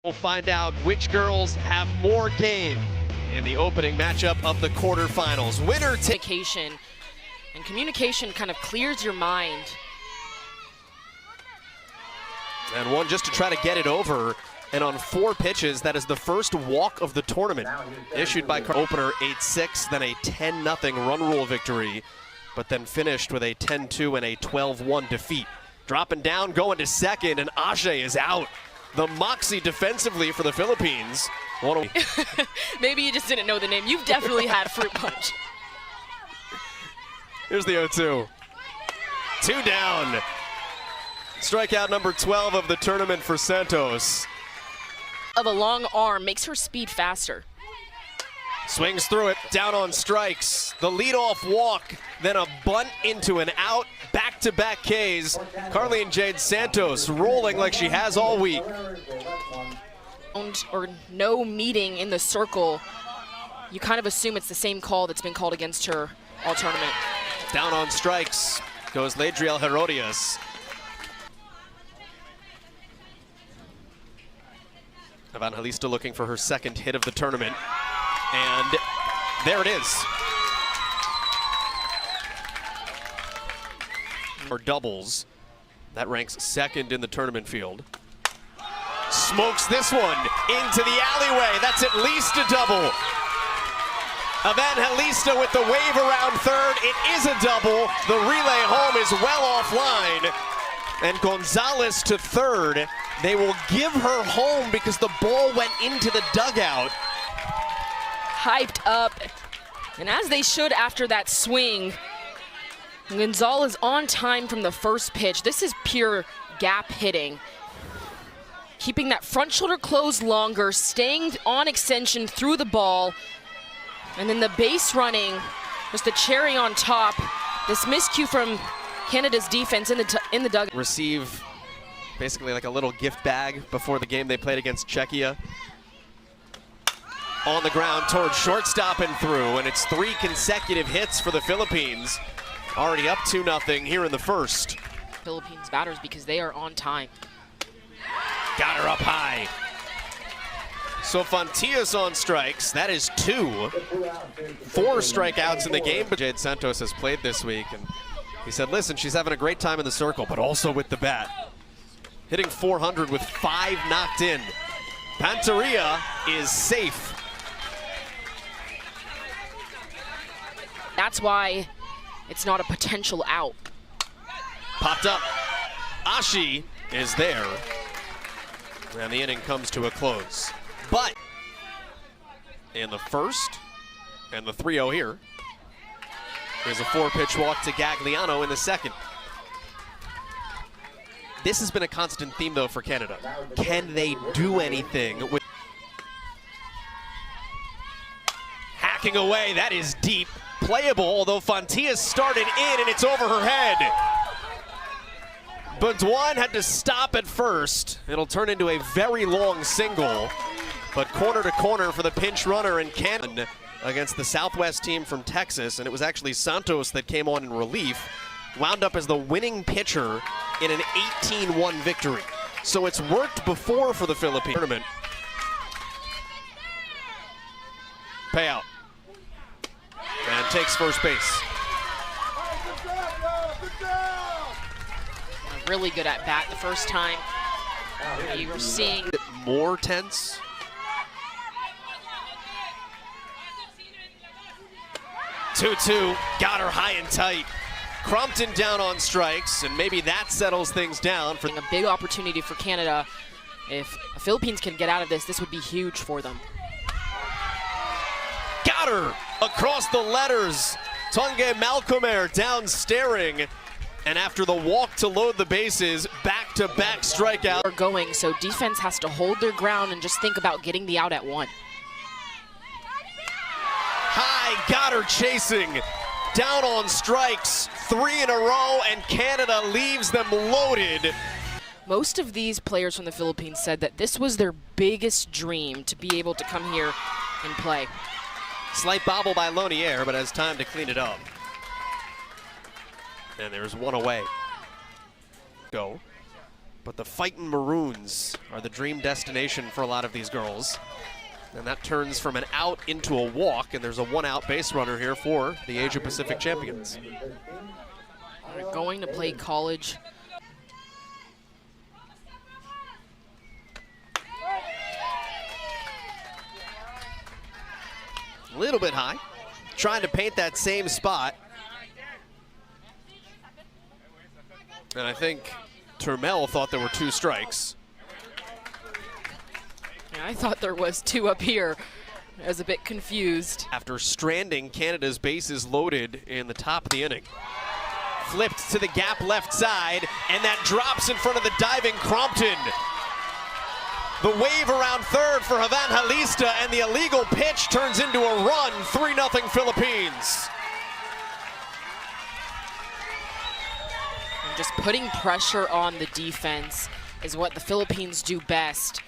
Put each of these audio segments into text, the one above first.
We'll find out which girls have more game in the opening matchup of the quarterfinals. Winner communication, and communication kind of clears your mind. And one just to try to get it over. And on 4 pitches, that is the first walk of the tournament. Issued by opener 8-6, then a 10-0 run rule victory, but then finished with a 10-2 and a 12-1 defeat. Dropping down, going to second, and Ajay is out. The moxie defensively for the Philippines. Maybe you just didn't know the name. You've definitely had fruit punch. Here's the 0-2. 2 down. Strikeout number 12 of the tournament for Santos. Of a long arm makes her speed faster. Swings through it, down on strikes. The leadoff walk, then a bunt into an out. Back-to-back Ks. Carleen Jade Santos rolling like she has all week. Or no meeting in the circle. You kind of assume it's the same call that's been called against her all tournament. Down on strikes goes Ladriel Herodias. Evangelista looking for her second hit of the tournament. And there it is. Or doubles. That ranks second in the tournament field. Smokes this one into the alleyway. That's at least a double. Evangelista with the wave around third. It is a double. The relay home is well offline. And Gonzalez to third. They will give her home because the ball went into the dugout. Hyped up, and as they should after that swing. Gonzalez on time from the first pitch. This is pure gap hitting. Keeping that front shoulder closed longer, staying on extension through the ball, and then the base running, just the cherry on top. This miscue from Canada's defense in the dugout. Receive basically like a little gift bag before the game they played against Czechia. On the ground towards shortstop and through, and it's 3 consecutive hits for the Philippines. Already up 2-0 here in the first. Philippines batters because they are on time. Got her up high. So Fontias on strikes, that is 2. 4 strikeouts in the game, but Jade Santos has played this week, and he said, listen, she's having a great time in the circle, but also with the bat. Hitting 400 with 5 knocked in. Panteria is safe. That's why it's not a potential out. Popped up. Ashi is there. And the inning comes to a close. But in the first, and the 3-0 here, there's a 4-pitch walk to Gagliano in the second. This has been a constant theme, though, for Canada. Can they do anything with hacking away? That is deep. Playable, although Fontias started in, and it's over her head. Baudouin had to stop at first. It'll turn into a very long single, but corner to corner for the pinch runner in Canada against the Southwest team from Texas, and it was actually Santos that came on in relief, wound up as the winning pitcher in an 18-1 victory. So it's worked before for the Philippine tournament. Payout. And takes first base. Really good at bat the first time. You were seeing more tense. Two-two, got her high and tight. Crumpton down on strikes, and maybe that settles things down. For a big opportunity for Canada. If the Philippines can get out of this, this would be huge for them. Got her across the letters. Tonge Malcomer down staring. And after the walk to load the bases, back-to-back strikeout. Are going, so defense has to hold their ground and just think about getting the out at 1. High, got her chasing. Down on strikes, 3 in a row, and Canada leaves them loaded. Most of these players from the Philippines said that this was their biggest dream, to be able to come here and play. Slight bobble by Lonier, but has time to clean it up. And there's one away. Go. But the Fightin' Maroons are the dream destination for a lot of these girls. And that turns from an out into a walk, and there's a one-out base runner here for the Asia Pacific champions. They're going to play college. A little bit high, trying to paint that same spot. And I think Turmel thought there were 2 strikes. Yeah, I thought there was 2 up here. I was a bit confused. After stranding Canada's bases loaded in the top of the inning. Flipped to the gap left side, and that drops in front of the diving Crompton. The wave around third for Evangelista, and the illegal pitch turns into a run, 3-0 Philippines. And just putting pressure on the defense is what the Philippines do best.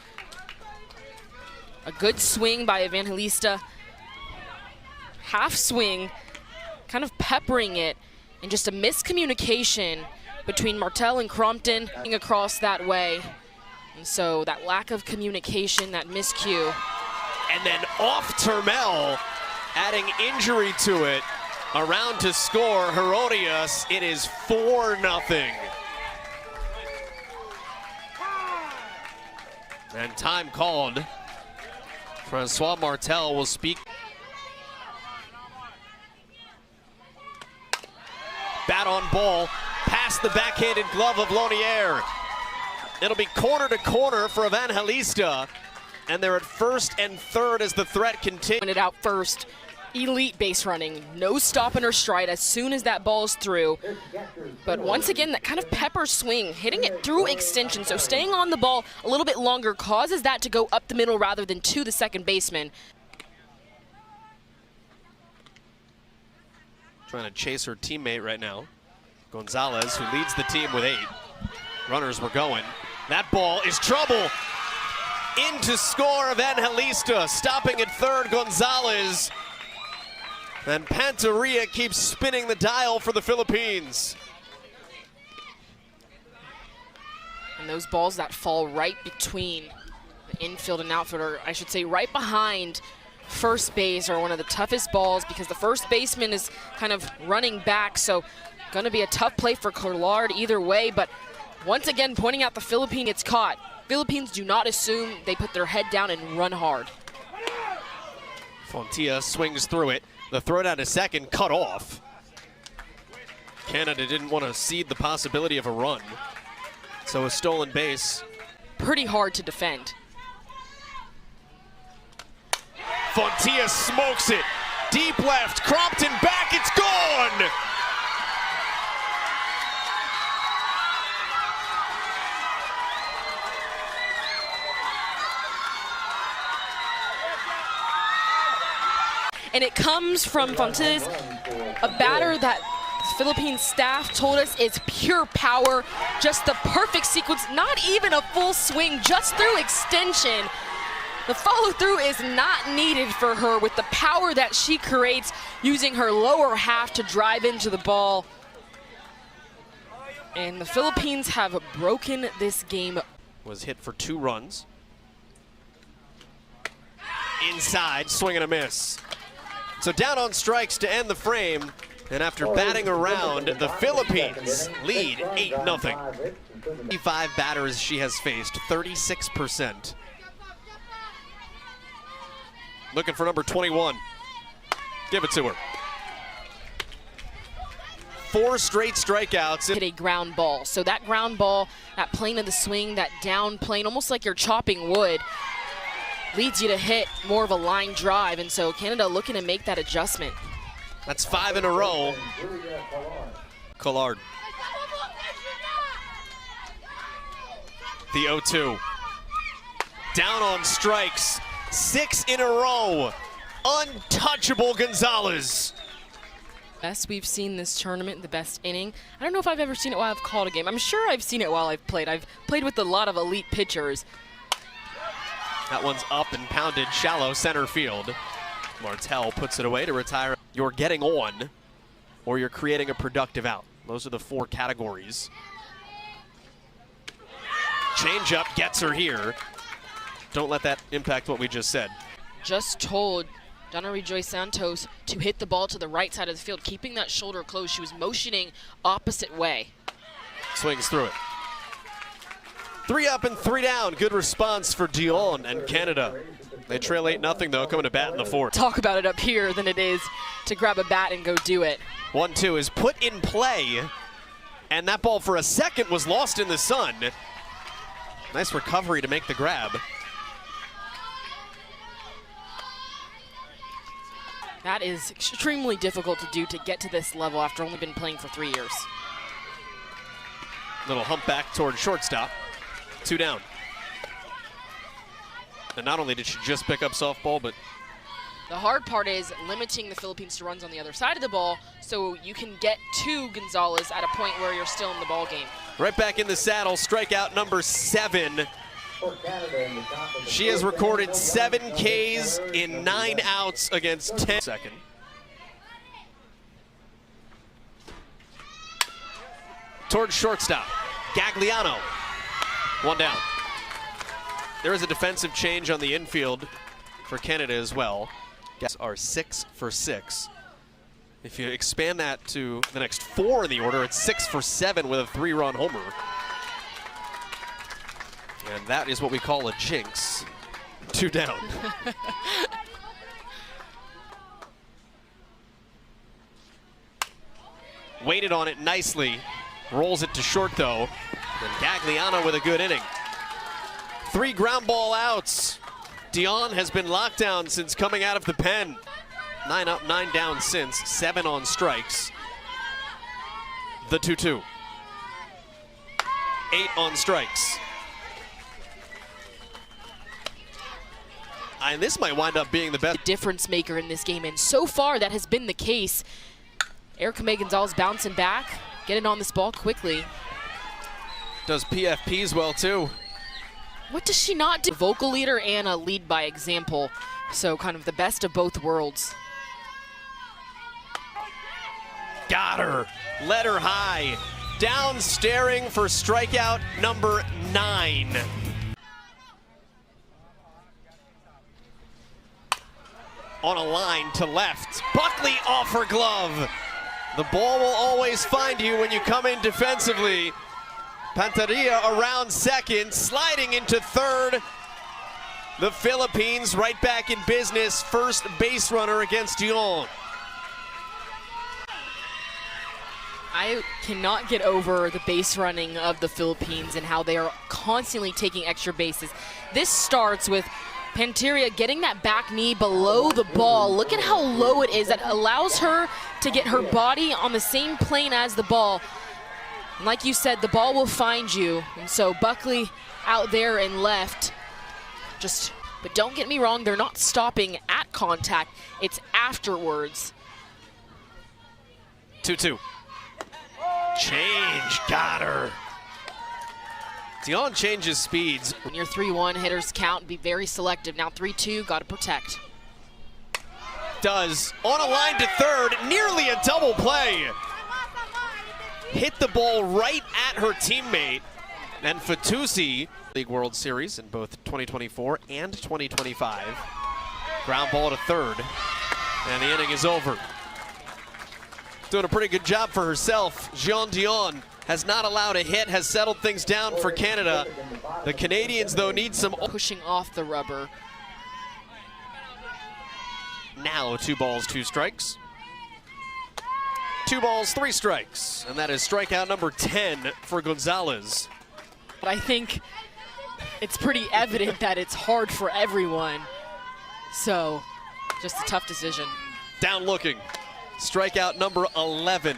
A good swing by Evangelista. Half swing, kind of peppering it, and just a miscommunication between Martel and Crompton across that way. And so that lack of communication, that miscue. And then off Turmel, adding injury to it. Around to score, Herodias. It is 4-0. And time called. Francois Martel will speak. Bat on ball, past the backhanded glove of Lonier. It'll be corner to corner for Evangelista, and they're at first and third as the threat continues. It out first, elite base running, no stopping or stride as soon as that ball's through. But once again, that kind of pepper swing, hitting it through extension, so staying on the ball a little bit longer causes that to go up the middle rather than to the second baseman. Trying to chase her teammate right now. Gonzalez, who leads the team with 8. Runners were going. That ball is trouble. In to score Evangelista, stopping at third, Gonzalez. And Panteria keeps spinning the dial for the Philippines. And those balls that fall right between the infield and outfield, or I should say right behind first base, are one of the toughest balls because the first baseman is kind of running back, so gonna be a tough play for Collard either way. But once again, pointing out the Philippine gets caught. Philippines do not assume, they put their head down and run hard. Fontilla swings through it. The throw down to second, cut off. Canada didn't want to cede the possibility of a run. So a stolen base. Pretty hard to defend. Fontilla smokes it. Deep left, Crompton back, it's gone! And it comes from Fontes, a batter that Philippine staff told us is pure power, just the perfect sequence, not even a full swing, just through extension. The follow-through is not needed for her with the power that she creates using her lower half to drive into the ball. And the Philippines have broken this game. Was hit for 2 runs. Inside, swing and a miss. So down on strikes to end the frame, and after batting around, the Philippines lead 8-0. 55 batters she has faced, 36%. Looking for number 21. Give it to her. 4 straight strikeouts. Hit a ground ball. So that ground ball, that plane of the swing, that down plane, almost like you're chopping wood, leads you to hit more of a line drive, and so Canada looking to make that adjustment. That's 5 in a row. Collard. The 0-2. Down on strikes. 6 in a row. Untouchable Gonzalez. Best we've seen this tournament, the best inning. I don't know if I've ever seen it while I've called a game. I'm sure I've seen it while I've played. I've played with a lot of elite pitchers. That one's up and pounded shallow center field. Martel puts it away to retire. You're getting on, or you're creating a productive out. Those are the 4 categories. Changeup gets her here. Don't let that impact what we just said. Just told Donna Rejoy Santos to hit the ball to the right side of the field, keeping that shoulder closed. She was motioning opposite way. Swings through it. 3 up and 3 down. Good response for Dion and Canada. They trail 8-0 though, coming to bat in the fourth. Talk about it up here than it is to grab a bat and go do it. 1-2 is put in play, and that ball for a second was lost in the sun. Nice recovery to make the grab. That is extremely difficult to do, to get to this level after only been playing for 3 years. Little hump back toward shortstop. 2 down. And not only did she just pick up softball, but the hard part is limiting the Philippines to runs on the other side of the ball so you can get to Gonzalez at a point where you're still in the ball game. right back in the saddle, strikeout number 7. She has recorded 7 Ks in 9 outs against 10. Second. Towards shortstop, Gagliano. 1 down. There is a defensive change on the infield for Canada as well. Guys are 6 for 6. If you expand that to the next 4 in the order, it's 6 for 7 with a 3-run homer. And that is what we call a jinx. 2 down. Waited on it nicely. Rolls it to short though. And Gagliano with a good inning. 3 ground ball outs. Dion has been locked down since coming out of the pen. 9 up, 9 down since. 7 on strikes. The 2-2. 8 on strikes. And this might wind up being the best difference maker in this game, and so far that has been the case. Erica May Gonzalez bouncing back, getting on this ball quickly. Does PFPs well too. What does she not do? Vocal leader and a lead by example, so kind of the best of both worlds. Got her, let her high. Down staring for strikeout number 9. On a line to left. Buckley off her glove. The ball will always find you when you come in defensively. Panteria around second, sliding into third. The Philippines right back in business. First base runner against Dion. I cannot get over the base running of the Philippines and how they are constantly taking extra bases. This starts with Panteria getting that back knee below the ball. Look at how low it is. That allows her to get her body on the same plane as the ball. And like you said, the ball will find you. And so Buckley out there and left. But don't get me wrong, they're not stopping at contact. It's afterwards. 2-2. Change, got her. Dion changes speeds. When you're 3-1, hitters count, be very selective. Now 3-2, got to protect. Does, on a line to third, nearly a double play. Hit the ball right at her teammate. And Fatusi, League World Series in both 2024 and 2025. Ground ball to third, and the inning is over. Doing a pretty good job for herself. Jean Dion has not allowed a hit, has settled things down for Canada. The Canadians, though, need some pushing off the rubber. Now 2 balls, 2 strikes. 2 balls, 3 strikes. And that is strikeout number 10 for Gonzalez. But I think it's pretty evident that it's hard for everyone. So, just a tough decision. Down looking. Strikeout number 11.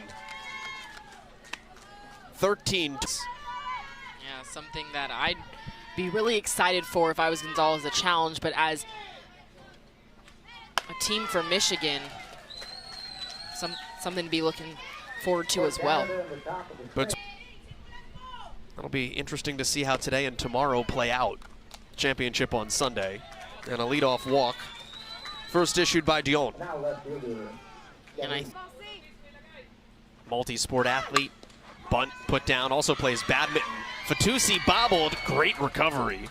13. Yeah, something that I'd be really excited for if I was Gonzalez, a challenge, but as a team from Michigan, something to be looking forward to as well. But it'll be interesting to see how today and tomorrow play out. Championship on Sunday. And a leadoff walk. First issued by Dion. And multi-sport athlete. Bunt put down, also plays badminton Fatusi bobbled, great recovery.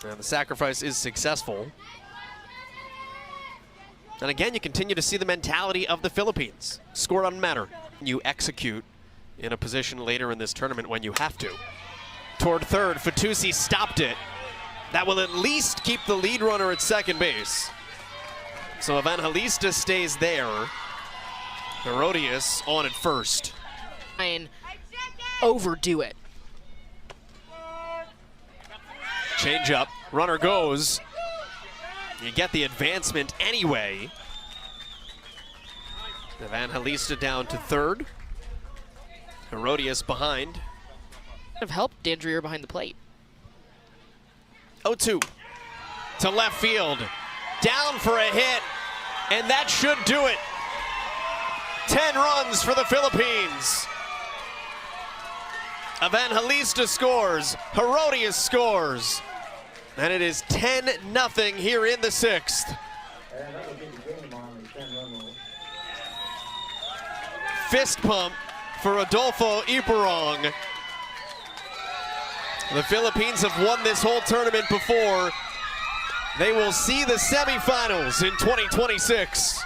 And the sacrifice is successful. And again, you continue to see the mentality of the Philippines. Score doesn't matter. You execute in a position later in this tournament when you have to. Toward third, Fatusi stopped it. That will at least keep the lead runner at second base. So Evangelista stays there. Herodias on at first. And overdo it. Change up, runner goes. You get the advancement anyway. Evangelista down to third. Herodias behind. Have helped Dandrier behind the plate. 0-2 to left field. Down for a hit, and that should do it. 10 runs for the Philippines. Evangelista scores, Herodias scores, and it is 10-0 here in the sixth. Fist pump for Adolfo Iparong. The Philippines have won this whole tournament before. They will see the semifinals in 2026.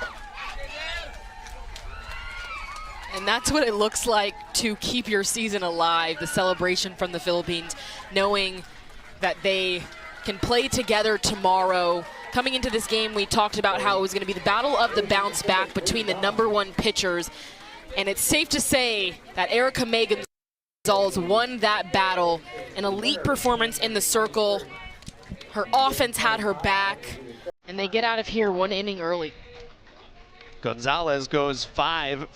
And that's what it looks like to keep your season alive, the celebration from the Philippines, knowing that they can play together tomorrow. Coming into this game, we talked about how it was going to be the battle of the bounce back between the #1 pitchers. And it's safe to say that Erica May Gonzalez won that battle. An elite performance in the circle. Her offense had her back. And they get out of here 1 inning early. Gonzalez goes 5